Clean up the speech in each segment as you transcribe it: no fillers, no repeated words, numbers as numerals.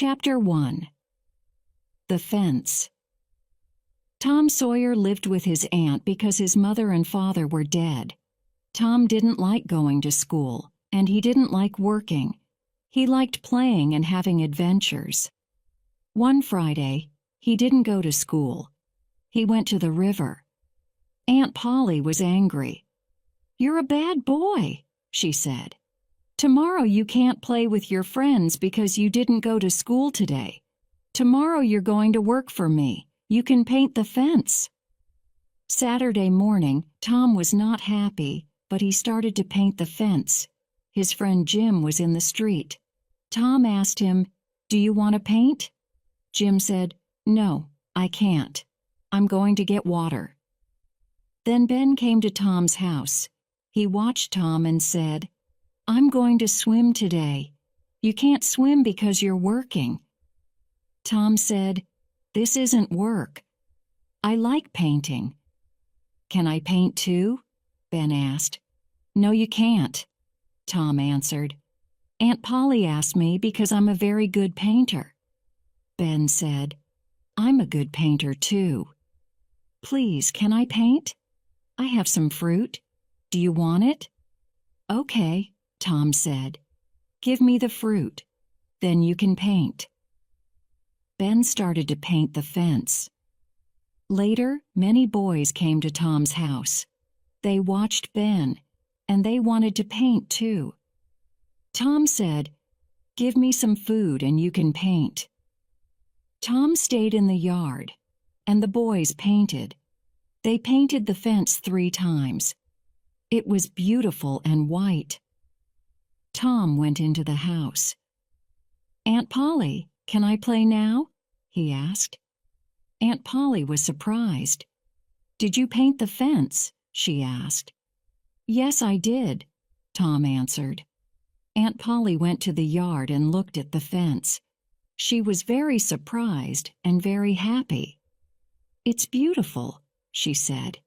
Chapter 1. The Fence. Tom Sawyer lived with his aunt because his mother and father were dead. Tom didn't like going to school, and he didn't like working. He liked playing and having adventures. One Friday, he didn't go to school. He went to the river. Aunt Polly was angry. "You're a bad boy," she said. "Tomorrow you can't play with your friends because you didn't go to school today. Tomorrow you're going to work for me. You can paint the fence." Saturday morning, Tom was not happy, but he started to paint the fence. His friend Jim was in the street. Tom asked him, "Do you want to paint?" Jim said, "No, I can't. I'm going to get water." Then Ben came to Tom's house. He watched Tom and said, "I'm going to swim today. You can't swim because you're working." Tom said, "This isn't work. I like painting." "Can I paint too?" Ben asked. "No, you can't," Tom answered. "Aunt Polly asked me because I'm a very good painter." Ben said, "I'm a good painter too. Please, can I paint? I have some fruit. Do you want it?" "Okay," Tom said. "Give me the fruit. Then you can paint." Ben started to paint the fence. Later, many boys came to Tom's house. They watched Ben, and they wanted to paint too. Tom said, "Give me some food and you can paint." Tom stayed in the yard, and the boys painted. They painted the fence 3 times. It was beautiful and white. Tom went into the house. "Aunt Polly, can I play now?" he asked. Aunt Polly was surprised. "Did you paint the fence?" she asked. "Yes, I did," Tom answered. Aunt Polly went to the yard and looked at the fence. She was very surprised and very happy. "It's beautiful," she said.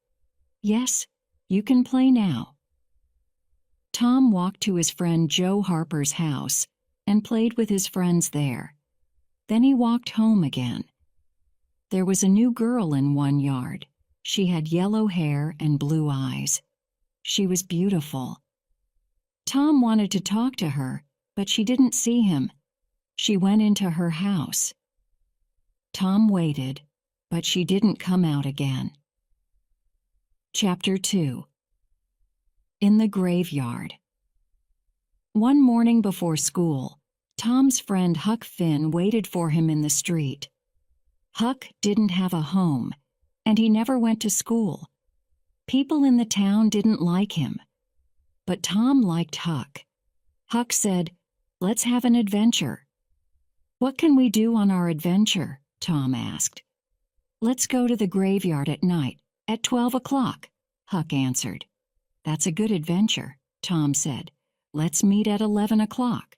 "Yes, you can play now." Tom walked to his friend Joe Harper's house and played with his friends there. Then he walked home again. There was a new girl in one yard. She had yellow hair and blue eyes. She was beautiful. Tom wanted to talk to her, but she didn't see him. She went into her house. Tom waited, but she didn't come out again. Chapter 2. In the Graveyard. One morning before school, Tom's friend Huck Finn waited for him in the street. Huck didn't have a home, and he never went to school. People in the town didn't like him. But Tom liked Huck. Huck said, "Let's have an adventure." "What can we do on our adventure?" Tom asked. "Let's go to the graveyard at night, at 12 o'clock, Huck answered. "That's a good adventure," Tom said. "Let's meet at 11 o'clock.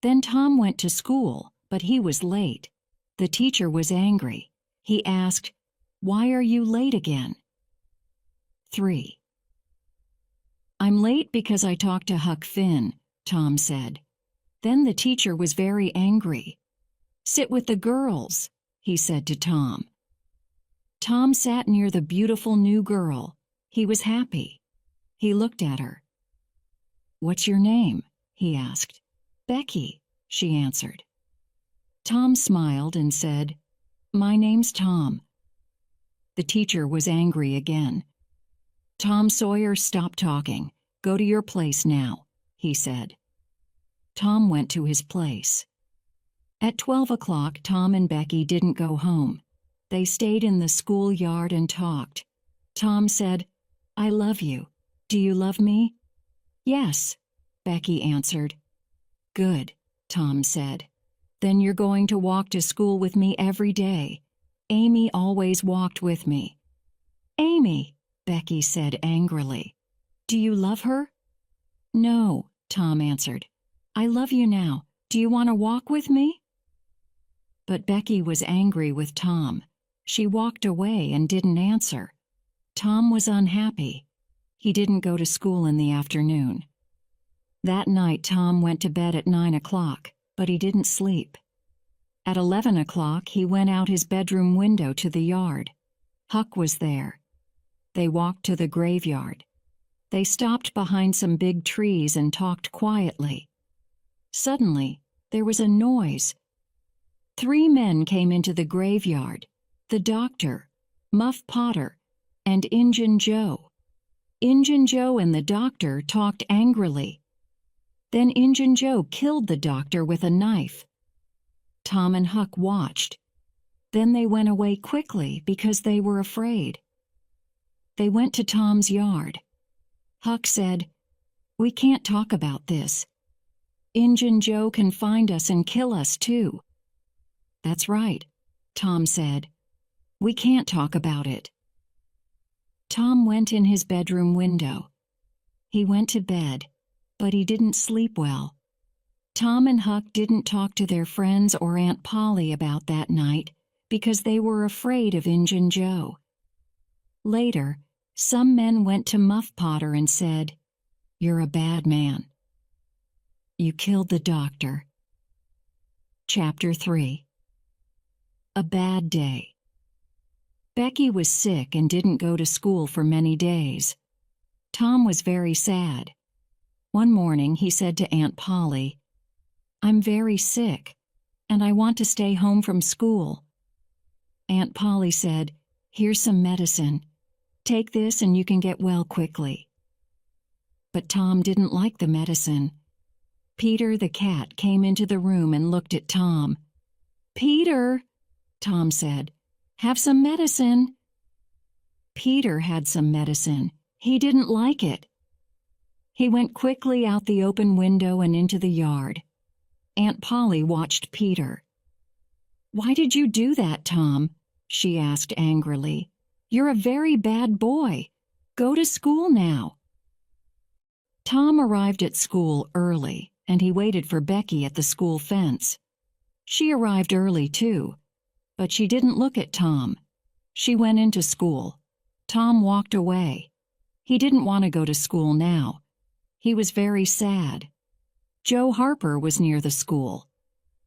Then Tom went to school, but he was late. The teacher was angry. He asked, "Why are you late again?" 3. "I'm late because I talked to Huck Finn," Tom said. Then the teacher was very angry. "Sit with the girls," he said to Tom. Tom sat near the beautiful new girl. He was happy. He looked at her. "What's your name?" he asked. "Becky," she answered. Tom smiled and said, "My name's Tom." The teacher was angry again. "Tom Sawyer, stop talking. Go to your place now," he said. Tom went to his place. At 12 o'clock, Tom and Becky didn't go home. They stayed in the schoolyard and talked. Tom said, "I love you. Do you love me?" "Yes," Becky answered. "Good," Tom said. "Then you're going to walk to school with me every day. Amy always walked with me." "Amy," Becky said angrily. "Do you love her?" "No," Tom answered. "I love you now. Do you want to walk with me?" But Becky was angry with Tom. She walked away and didn't answer. Tom was unhappy. He didn't go to school in the afternoon. That night Tom went to bed at 9 o'clock, but he didn't sleep. At 11 o'clock, he went out his bedroom window to the yard. Huck was there. They walked to the graveyard. They stopped behind some big trees and talked quietly. Suddenly, there was a noise. 3 men came into the graveyard: the doctor, Muff Potter, and Injun Joe. Injun Joe and the doctor talked angrily. Then Injun Joe killed the doctor with a knife. Tom and Huck watched. Then they went away quickly because they were afraid. They went to Tom's yard. Huck said, "We can't talk about this. Injun Joe can find us and kill us too." "That's right," Tom said. "We can't talk about it." Tom went in his bedroom window. He went to bed, but he didn't sleep well. Tom and Huck didn't talk to their friends or Aunt Polly about that night because they were afraid of Injun Joe. Later, some men went to Muff Potter and said, "You're a bad man. You killed the doctor." Chapter 3. A bad day. Becky was sick and didn't go to school for many days. Tom was very sad. One morning he said to Aunt Polly, "I'm very sick, and I want to stay home from school." Aunt Polly said, "Here's some medicine. Take this and you can get well quickly." But Tom didn't like the medicine. Peter the cat came into the room and looked at Tom. "Peter," Tom said, "have some medicine." Peter had some medicine. He didn't like it. He went quickly out the open window and into the yard. Aunt Polly watched Peter. "Why did you do that, Tom?" she asked angrily. "You're a very bad boy. Go to school now." Tom arrived at school early, and he waited for Becky at the school fence. She arrived early, too, but she didn't look at Tom. She went into school. Tom walked away. He didn't want to go to school now. He was very sad. Joe Harper was near the school.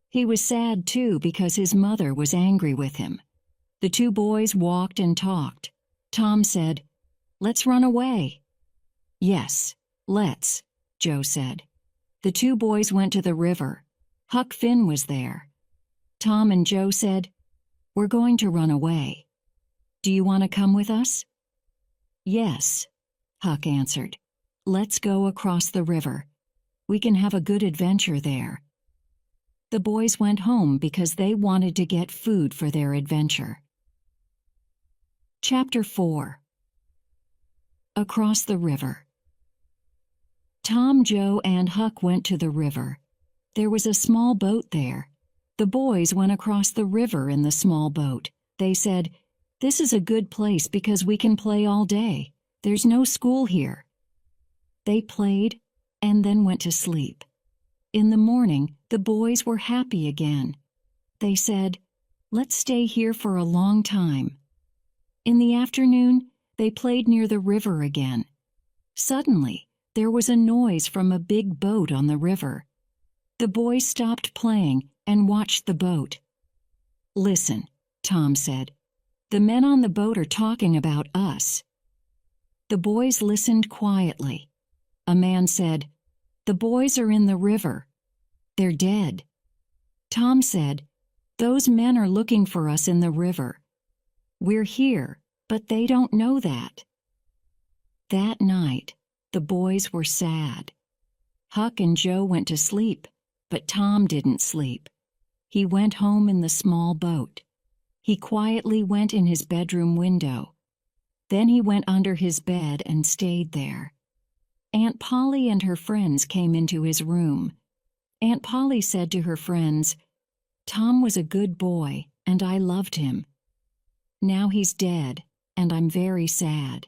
He was sad, too, because his mother was angry with him. The 2 boys walked and talked. Tom said, "Let's run away." "Yes, let's," Joe said. The 2 boys went to the river. Huck Finn was there. Tom and Joe said, "We're going to run away. Do you want to come with us?" "Yes," Huck answered. "Let's go across the river. We can have a good adventure there." The boys went home because they wanted to get food for their adventure. Chapter 4. Across the river. Tom, Joe, and Huck went to the river. There was a small boat there. The boys went across the river in the small boat. They said, "This is a good place because we can play all day. There's no school here." They played and then went to sleep. In the morning, the boys were happy again. They said, "Let's stay here for a long time." In the afternoon, they played near the river again. Suddenly, there was a noise from a big boat on the river. The boys stopped playing and watched the boat. "Listen," Tom said. "The men on the boat are talking about us." The boys listened quietly. A man said, "The boys are in the river. They're dead." Tom said, "Those men are looking for us in the river. We're here, but they don't know that." That night, the boys were sad. Huck and Joe went to sleep, but Tom didn't sleep. He went home in the small boat. He quietly went in his bedroom window. Then he went under his bed and stayed there. Aunt Polly and her friends came into his room. Aunt Polly said to her friends, "Tom was a good boy, and I loved him. Now he's dead, and I'm very sad."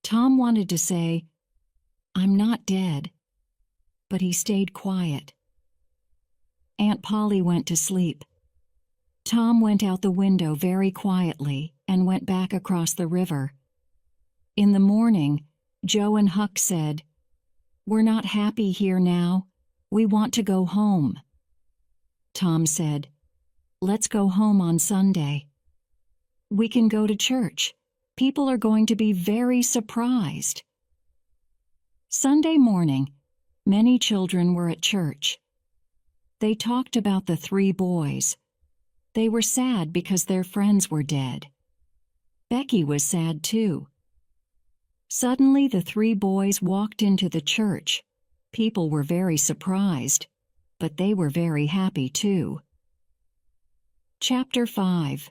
Tom wanted to say, "I'm not dead," but he stayed quiet. Aunt Polly went to sleep. Tom went out the window very quietly and went back across the river. In the morning, Joe and Huck said, "We're not happy here now. We want to go home." Tom said, let's go home on Sunday. We can go to church. People are going to be very surprised. Sunday morning, many children were at church. They talked about the 3 boys. They were sad because their friends were dead. Becky was sad too. Suddenly, the 3 boys walked into the church. People were very surprised, but they were very happy too. Chapter 5.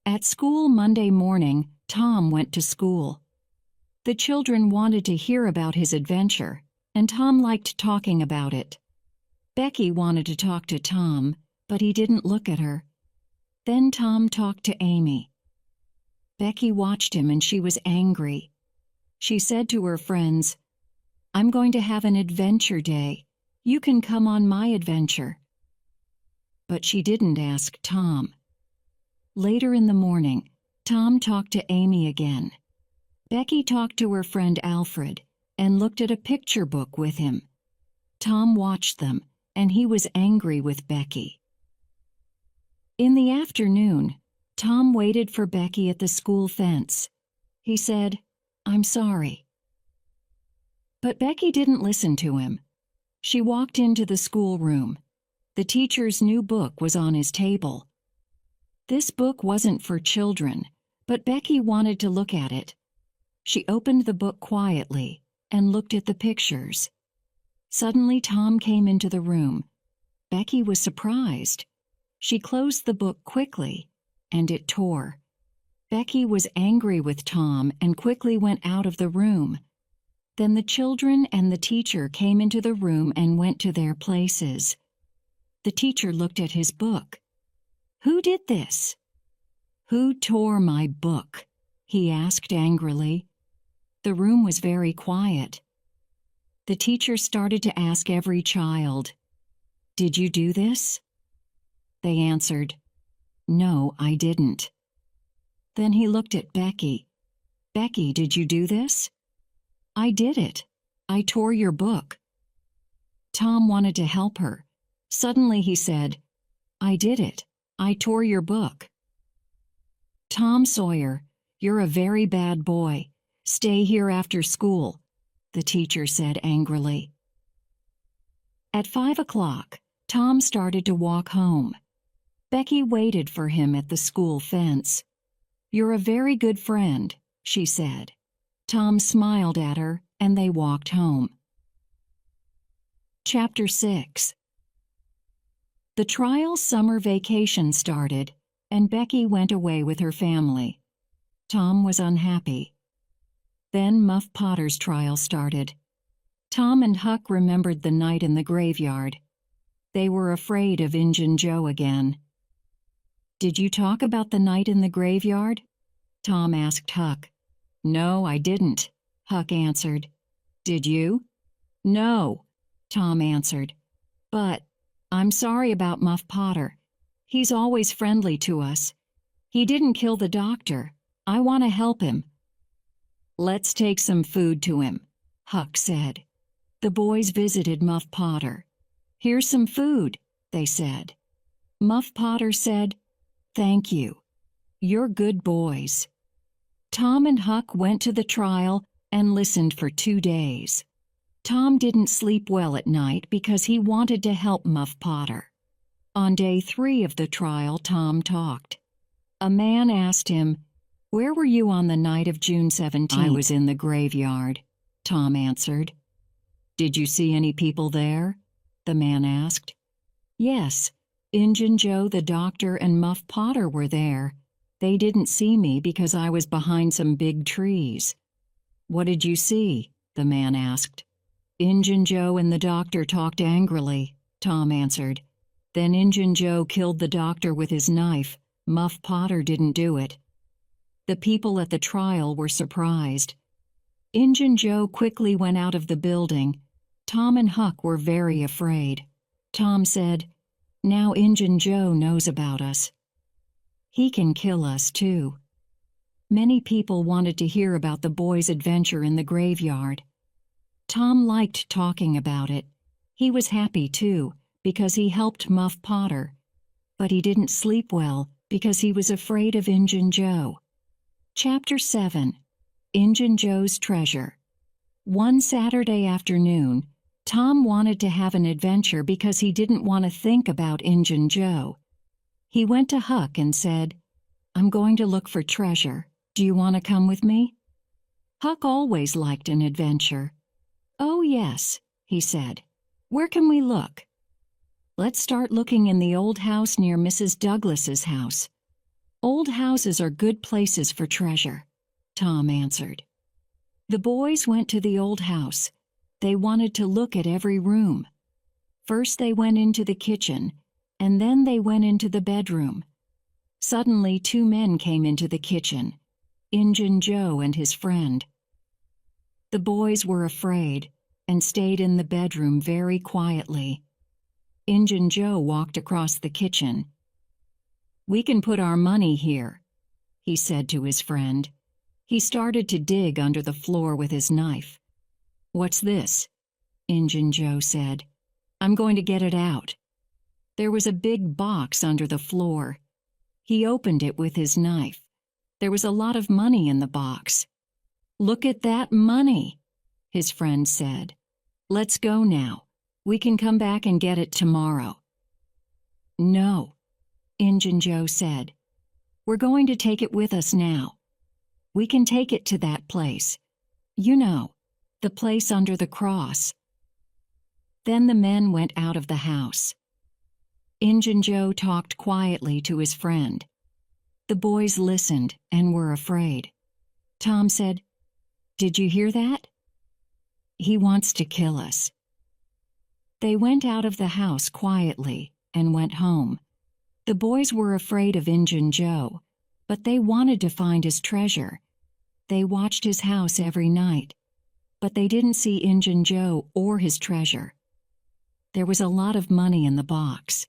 At school Monday morning, Tom went to school. The children wanted to hear about his adventure, and Tom liked talking about it. Becky wanted to talk to Tom, but he didn't look at her. Then Tom talked to Amy. Becky watched him and she was angry. She said to her friends, "I'm going to have an adventure day. You can come on my adventure." But she didn't ask Tom. Later in the morning, Tom talked to Amy again. Becky talked to her friend Alfred and looked at a picture book with him. Tom watched them, and he was angry with Becky. In the afternoon, Tom waited for Becky at the school fence. He said, "I'm sorry." But Becky didn't listen to him. She walked into the schoolroom. The teacher's new book was on his table. This book wasn't for children, but Becky wanted to look at it. She opened the book quietly and looked at the pictures. Suddenly, Tom came into the room. Becky was surprised. She closed the book quickly, and it tore. Becky was angry with Tom and quickly went out of the room. Then the children and the teacher came into the room and went to their places. The teacher looked at his book. "Who did this?" "Who tore my book?" he asked angrily. The room was very quiet. The teacher started to ask every child, "Did you do this?" They answered, "No, I didn't." Then he looked at Becky. "Becky, did you do this?" "I did it. I tore your book." Tom wanted to help her. Suddenly he said, "I did it. I tore your book." "Tom Sawyer, you're a very bad boy. Stay here after school," the teacher said angrily. At 5 o'clock, Tom started to walk home. Becky waited for him at the school fence. "You're a very good friend," she said. Tom smiled at her, and they walked home. Chapter 6. The trial summer vacation started, and Becky went away with her family. Tom was unhappy. Then Muff Potter's trial started. Tom and Huck remembered the night in the graveyard. They were afraid of Injun Joe again. "Did you talk about the night in the graveyard?" Tom asked Huck. "No, I didn't," Huck answered. "Did you?" "No," Tom answered. "But I'm sorry about Muff Potter. He's always friendly to us. He didn't kill the doctor. I want to help him." "Let's take some food to him," Huck said. The boys visited Muff Potter. "Here's some food," they said. Muff Potter said, "Thank you. You're good boys." Tom and Huck went to the trial and listened for 2 days. Tom didn't sleep well at night because he wanted to help Muff Potter. On day 3 of the trial, Tom talked. A man asked him, "Where were you on the night of June 17th?" "I was in the graveyard," Tom answered. "Did you see any people there?" the man asked. "Yes, Injun Joe the doctor and Muff Potter were there. They didn't see me because I was behind some big trees." "What did you see?" the man asked. "Injun Joe and the doctor talked angrily," Tom answered. "Then Injun Joe killed the doctor with his knife. Muff Potter didn't do it." The people at the trial were surprised. Injun Joe quickly went out of the building. Tom and Huck were very afraid. Tom said, "Now Injun Joe knows about us. He can kill us too." Many people wanted to hear about the boys' adventure in the graveyard. Tom liked talking about it. He was happy too, because he helped Muff Potter. But he didn't sleep well because he was afraid of Injun Joe. Chapter 7. Injun Joe's Treasure. One Saturday afternoon, Tom wanted to have an adventure because he didn't want to think about Injun Joe. He went to Huck and said, "I'm going to look for treasure. Do you want to come with me?" Huck always liked an adventure. "Oh, yes," he said. "Where can we look?" "Let's start looking in the old house near Mrs. Douglas's house. Old houses are good places for treasure," Tom answered. The boys went to the old house. They wanted to look at every room. First they went into the kitchen, and then they went into the bedroom. Suddenly 2 men came into the kitchen, Injun Joe and his friend. The boys were afraid and stayed in the bedroom very quietly. Injun Joe walked across the kitchen. "We can put our money here," he said to his friend. He started to dig under the floor with his knife. "What's this?" Injun Joe said. "I'm going to get it out." There was a big box under the floor. He opened it with his knife. There was a lot of money in the box. "Look at that money," his friend said. "Let's go now. We can come back and get it tomorrow." "No," Injun Joe said. "We're going to take it with us now. We can take it to that place. You know, the place under the cross." Then the men went out of the house. Injun Joe talked quietly to his friend. The boys listened and were afraid. Tom said, "Did you hear that? He wants to kill us." They went out of the house quietly and went home. The boys were afraid of Injun Joe, but they wanted to find his treasure. They watched his house every night, but they didn't see Injun Joe or his treasure. There was a lot of money in the box.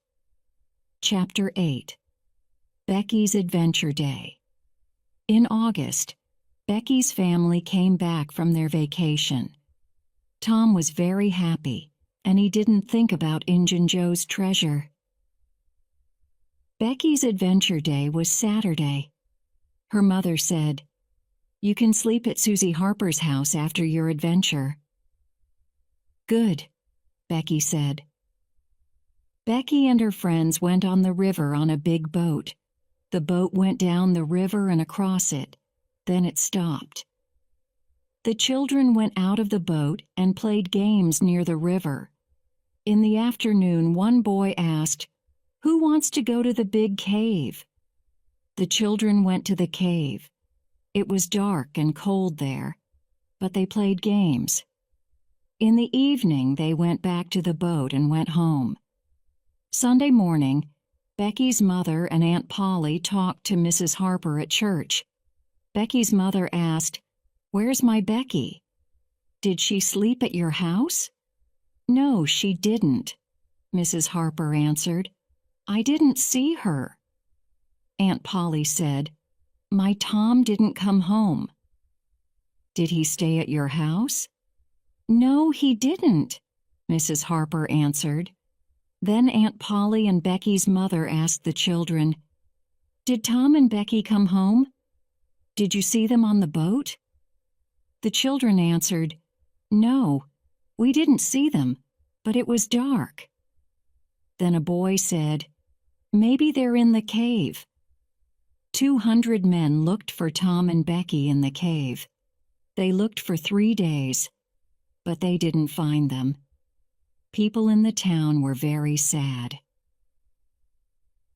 Chapter 8. Becky's Adventure Day. In August, Becky's family came back from their vacation. Tom was very happy, and he didn't think about Injun Joe's treasure. Becky's Adventure Day was Saturday. Her mother said, "You can sleep at Susie Harper's house after your adventure." "Good," Becky said. Becky and her friends went on the river on a big boat. The boat went down the river and across it. Then it stopped. The children went out of the boat and played games near the river. In the afternoon, one boy asked, "Who wants to go to the big cave?" The children went to the cave. It was dark and cold there, but they played games. In the evening, they went back to the boat and went home. Sunday morning, Becky's mother and Aunt Polly talked to Mrs. Harper at church. Becky's mother asked, "Where's my Becky? Did she sleep at your house?" "No, she didn't," Mrs. Harper answered. "I didn't see her." Aunt Polly said, "My Tom didn't come home." "Did he stay at your house?" "No, he didn't," Mrs. Harper answered. Then Aunt Polly and Becky's mother asked the children, "Did Tom and Becky come home? Did you see them on the boat?" The children answered, "No, we didn't see them, but it was dark." Then a boy said, "Maybe they're in the cave." 200 men looked for Tom and Becky in the cave. They looked for 3 days, but they didn't find them. People in the town were very sad.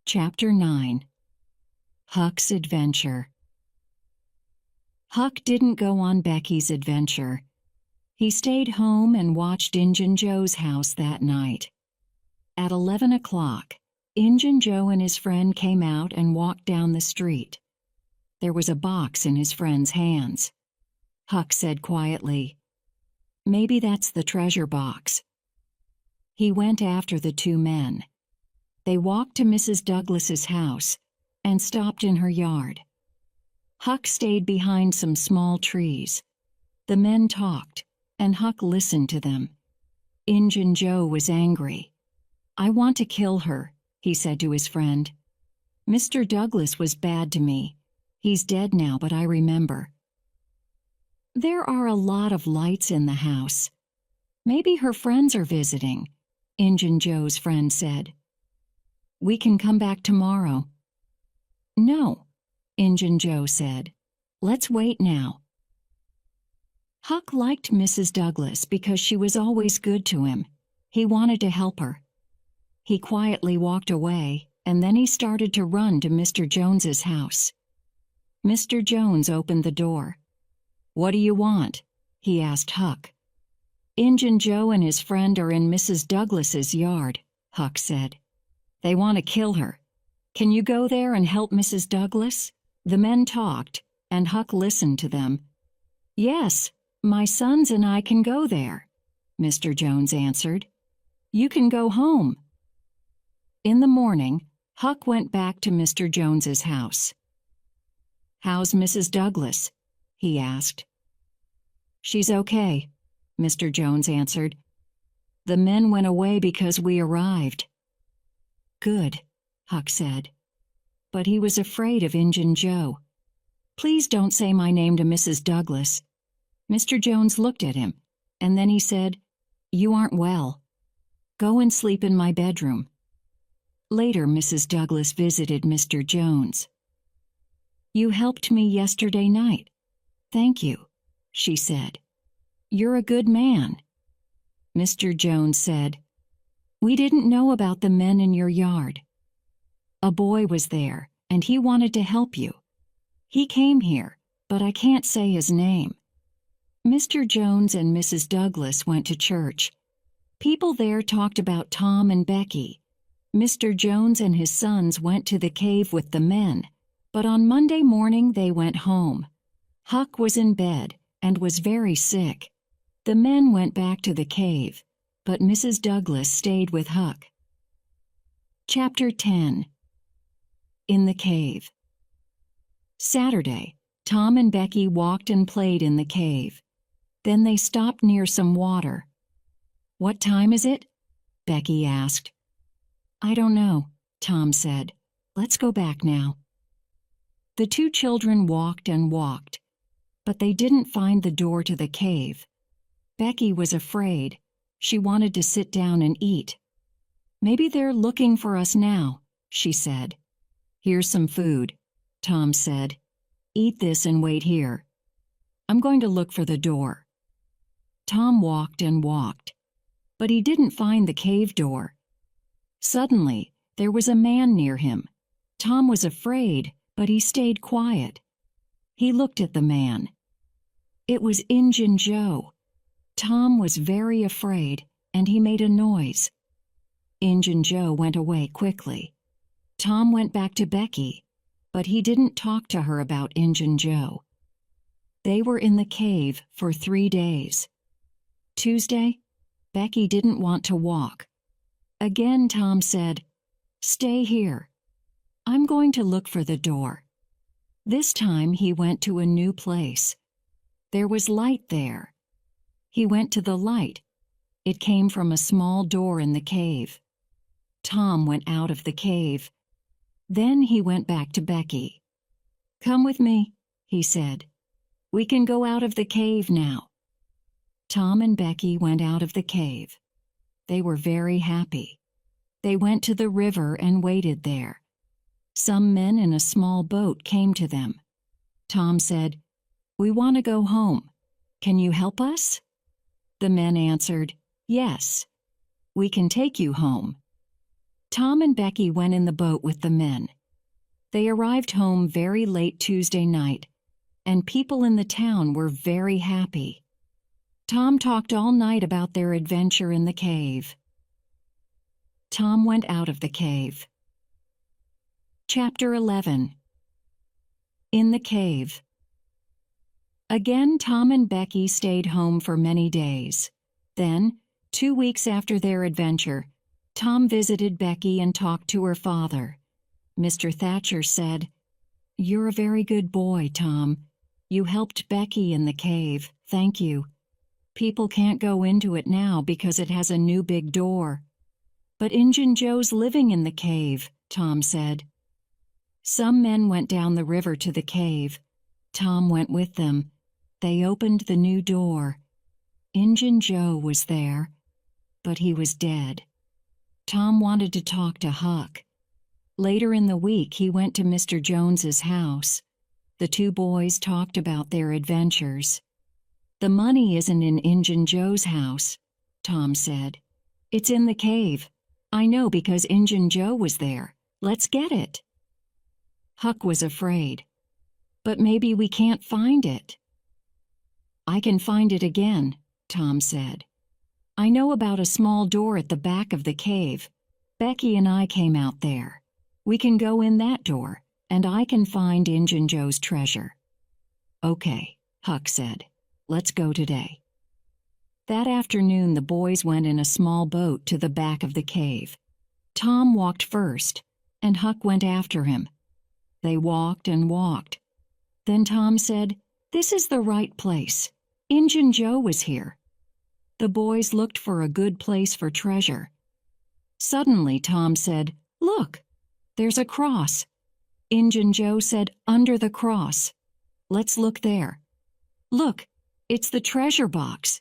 Chapter 9. Huck's Adventure. Huck didn't go on Becky's adventure. He stayed home and watched Injun Joe's house that night. At 11 o'clock, Injun Joe and his friend came out and walked down the street. There was a box in his friend's hands. Huck said quietly, "Maybe that's the treasure box." He went after the 2 men. They walked to Mrs. Douglas's house and stopped in her yard. Huck stayed behind some small trees. The men talked, and Huck listened to them. Injun Joe was angry. "I want to kill her," he said to his friend. Mr. Douglas was bad to me. He's dead now, but I remember. There are a lot of lights in the house. Maybe her friends are visiting, Injun Joe's friend said. We can come back tomorrow. No, Injun Joe said. Let's wait now. Huck liked Mrs. Douglas because she was always good to him. He wanted to help her. He quietly walked away, and then he started to run to Mr. Jones's house. Mr. Jones opened the door. What do you want? He asked Huck. Injun Joe and his friend are in Mrs. Douglas's yard, Huck said. They want to kill her. Can you go there and help Mrs. Douglas? The men talked, and Huck listened to them. Yes, my sons and I can go there, Mr. Jones answered. You can go home. In the morning, Huck went back to Mr. Jones's house. How's Mrs. Douglas? He asked. She's okay, Mr. Jones answered. The men went away because we arrived. Good, Huck said. But he was afraid of Injun Joe. Please don't say my name to Mrs. Douglas. Mr. Jones looked at him, and then he said, You aren't well. Go and sleep in my bedroom. Later, Mrs. Douglas visited Mr. Jones. You helped me yesterday night. Thank you, she said. You're a good man. Mr. Jones said, We didn't know about the men in your yard. A boy was there, and he wanted to help you. He came here, but I can't say his name. Mr. Jones and Mrs. Douglas went to church. People there talked about Tom and Becky. Mr. Jones and his sons went to the cave with the men, but on Monday morning they went home. Huck was in bed and was very sick. The men went back to the cave, but Mrs. Douglas stayed with Huck. Chapter 10. In the Cave. Saturday, Tom and Becky walked and played in the cave. Then they stopped near some water. What time is it? Becky asked. I don't know, Tom said. Let's go back now. The two children walked and walked, but they didn't find the door to the cave. Becky was afraid. She wanted to sit down and eat. Maybe they're looking for us now, she said. Here's some food, Tom said. Eat this and wait here. I'm going to look for the door. Tom walked and walked, but he didn't find the cave door. Suddenly, there was a man near him. Tom was afraid, but he stayed quiet. He looked at the man. It was Injun Joe. Tom was very afraid, and he made a noise. Injun Joe went away quickly. Tom went back to Becky, but he didn't talk to her about Injun Joe. They were in the cave for 3 days. Tuesday, Becky didn't want to walk. Again, Tom said, Stay here. I'm going to look for the door. This time he went to a new place. There was light there. He went to the light. It came from a small door in the cave. Tom went out of the cave. Then he went back to Becky. Come with me, he said. We can go out of the cave now. Tom and Becky went out of the cave. They were very happy. They went to the river and waited there. Some men in a small boat came to them. Tom said, We want to go home. Can you help us? The men answered, Yes. We can take you home. Tom and Becky went in the boat with the men. They arrived home very late Tuesday night, and people in the town were very happy. Tom talked all night about their adventure in the cave. Tom went out of the cave. Chapter 11. In the Cave. Again, Tom and Becky stayed home for many days. Then, 2 weeks after their adventure, Tom visited Becky and talked to her father. Mr. Thatcher said, You're a very good boy, Tom. You helped Becky in the cave. Thank you. People can't go into it now because it has a new big door. But Injun Joe's living in the cave, Tom said. Some men went down the river to the cave. Tom went with them. They opened the new door. Injun Joe was there, but he was dead. Tom wanted to talk to Huck. Later in the week, he went to Mr. Jones's house. The two boys talked about their adventures. The money isn't in Injun Joe's house, Tom said. It's in the cave. I know because Injun Joe was there. Let's get it. Huck was afraid. But maybe we can't find it. I can find it again, Tom said. I know about a small door at the back of the cave. Becky and I came out there. We can go in that door, and I can find Injun Joe's treasure. Okay, Huck said. Let's go today. That afternoon, the boys went in a small boat to the back of the cave. Tom walked first, and Huck went after him. They walked and walked. Then Tom said, "This is the right place. Injun Joe was here." The boys looked for a good place for treasure. Suddenly, Tom said, "Look, there's a cross." Injun Joe said, "Under the cross." "Let's look there." "Look, it's the treasure box."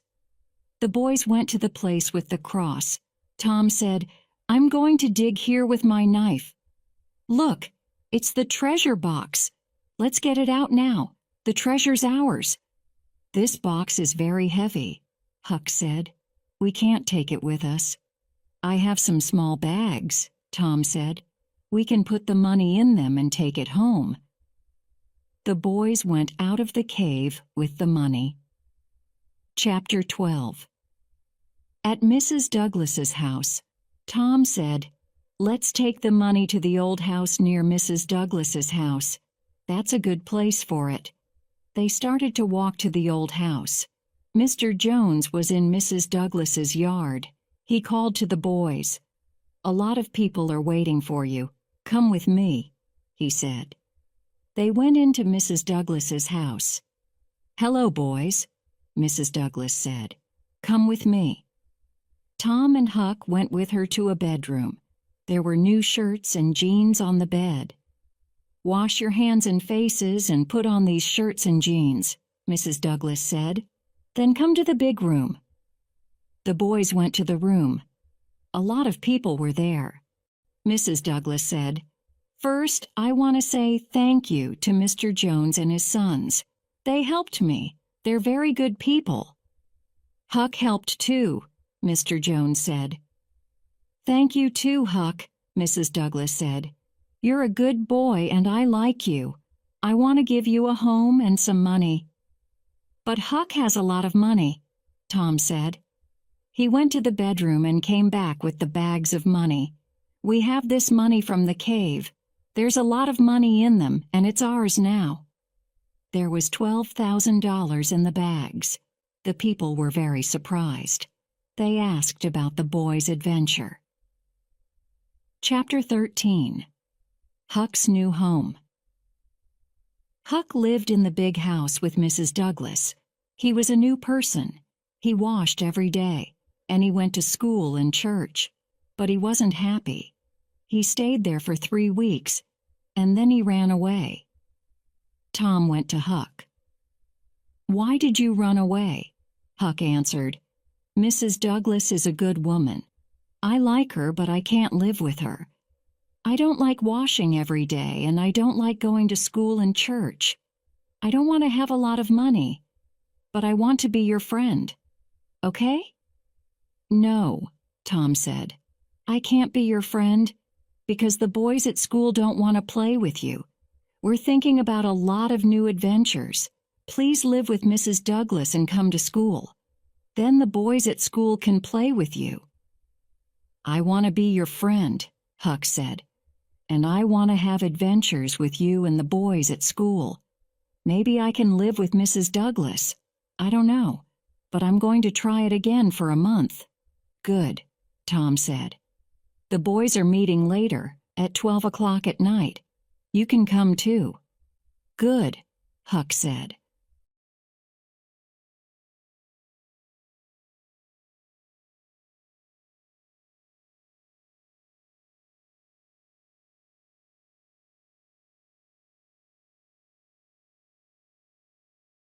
The boys went to the place with the cross. Tom said, "I'm going to dig here with my knife." "Look, it's the treasure box. Let's get it out now. The treasure's ours." "This box is very heavy," Huck said. "We can't take it with us." "I have some small bags," Tom said. "We can put the money in them and take it home." The boys went out of the cave with the money. Chapter 12. At Mrs. Douglas's house, Tom said, "Let's take the money to the old house near Mrs. Douglas's house. That's a good place for it." They started to walk to the old house. Mr. Jones was in Mrs. Douglas's yard. He called to the boys. "A lot of people are waiting for you. Come with me," he said. They went into Mrs. Douglas's house. "Hello, boys," Mrs. Douglas said. "Come with me." Tom and Huck went with her to a bedroom. There were new shirts and jeans on the bed. "Wash your hands and faces and put on these shirts and jeans," Mrs. Douglas said. "Then come to the big room." The boys went to the room. A lot of people were there. Mrs. Douglas said, "First, I want to say thank you to Mr. Jones and his sons. They helped me. They're very good people." "Huck helped too," Mr. Jones said. "Thank you too, Huck," Mrs. Douglas said. "You're a good boy and I like you. I want to give you a home and some money." "But Huck has a lot of money," Tom said. He went to the bedroom and came back with the bags of money. "We have this money from the cave. There's a lot of money in them, and it's ours now." There was $12,000 in the bags. The people were very surprised. They asked about the boys' adventure. Chapter 13. Huck's New Home. Huck lived in the big house with Mrs. Douglas. He was a new person. He washed every day, and he went to school and church. But he wasn't happy. He stayed there for 3 weeks, and then he ran away. Tom went to Huck. "Why did you run away?" Huck answered. "Mrs. Douglas is a good woman. I like her, but I can't live with her. I don't like washing every day, and I don't like going to school and church. I don't want to have a lot of money, but I want to be your friend. Okay?" "No," Tom said. "I can't be your friend because the boys at school don't want to play with you. We're thinking about a lot of new adventures. Please live with Mrs. Douglas and come to school. Then the boys at school can play with you." "I want to be your friend," Huck said. "And I want to have adventures with you and the boys at school. Maybe I can live with Mrs. Douglas. I don't know, but I'm going to try it again for a month." "Good," Tom said. "The boys are meeting later, at 12 o'clock at night. You can come too." "Good," Huck said.